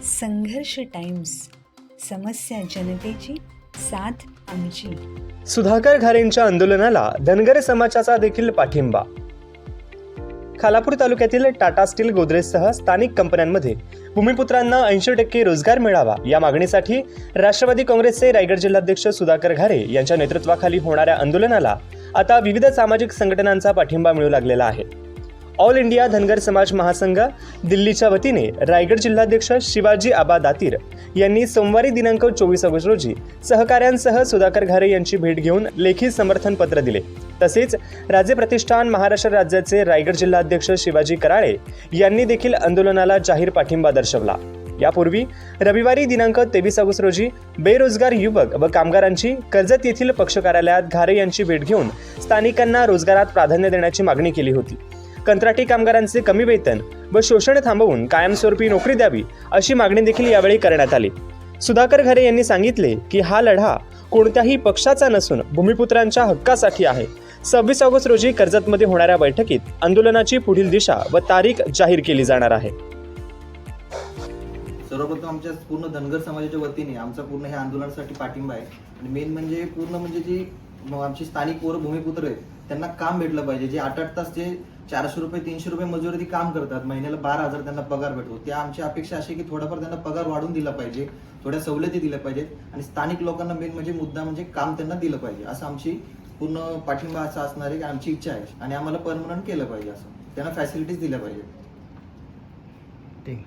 संघर्ष टाइम्स, समस्या जनतेची, साथ आमची. सुधाकर घारेंच्या आंदोलनाला धनगर समाजाचा देखील पाठिंबा. खालापूर तालुक्यातील टाटा स्टील, गोदरेजसह स्थानिक कंपन्यांमध्ये भूमिपुत्रांना 80% रोजगार मिळावा या मागणीसाठी राष्ट्रवादी काँग्रेसचे रायगड जिल्हाध्यक्ष सुधाकर घारे यांच्या नेतृत्वाखाली होणाऱ्या आंदोलनाला आता विविध सामाजिक संघटनांचा पाठिंबा मिळू लागलेला आहे. ऑल इंडिया धनगर समाज महासंघ दिल्लीच्या वतीने रायगड जिल्हाध्यक्ष शिवाजी आबा दातीर यांनी सोमवारी दिनांक 24 ऑगस्ट रोजी सहकाऱ्यांसह सुधाकर घारे यांची भेट घेऊन लेखी समर्थन पत्र दिले. तसेच राज्य प्रतिष्ठान महाराष्ट्र राज्याचे रायगड जिल्हाध्यक्ष शिवाजी कराळे यांनी देखील आंदोलनाला जाहीर पाठिंबा दर्शवला. यापूर्वी रविवारी दिनांक 23 ऑगस्ट रोजी बेरोजगार युवक व कामगारांची कर्जत येथील पक्ष कार्यालयात घारे यांची भेट घेऊन स्थानिकांना रोजगारात प्राधान्य देण्याची मागणी केली होती. कंत्राटी कामगारांचे कमी वेतन व शोषण थांबवून कायमस्वरूपी नोकरी द्यावी अशी मागणी देखील यावेळी करण्यात आली. सुधाकर घारे यांनी सांगितले की हा लढा कोणत्याही पक्षाचा नसून भूमिपुत्रांच्या हक्कासाठी आहे. 26 ऑगस्ट रोजी कर्जतमध्ये होणाऱ्या बैठकीत आंदोलनाची पुढील दिशा व तारीख जाहीर केली जाणार आहे. सर्वप्रथम आमच्या पूर्ण धनगर समाजाच्या वतीने आमचा पूर्ण ह्या आंदोलनासाठी पाठिंबा आहे. आणि मेन म्हणजे पूर्ण म्हणजे जी आमची स्थानिक पोरं भूमिपुत्र आहेत त्यांना काम भेटलं पाहिजे. जे 8-8 तास जे 400 रुपये 300 रुपये मजुरी काम करतात, महिन्याला 12,000 त्यांना पगार भेटतो. त्या आमची अपेक्षा अशी की थोडाफार त्यांना पगार वाढून दिला पाहिजे, थोड्या सवलती दिल्या पाहिजेत आणि स्थानिक लोकांना मेन म्हणजे मुद्दा म्हणजे काम त्यांना दिलं पाहिजे. असं आमची पूर्ण पाठिंबा असा असणार आहे की आमची इच्छा आहे आणि आम्हाला परमनंट केलं पाहिजे, असं त्यांना फॅसिलिटीज दिल्या पाहिजेत. ठीक.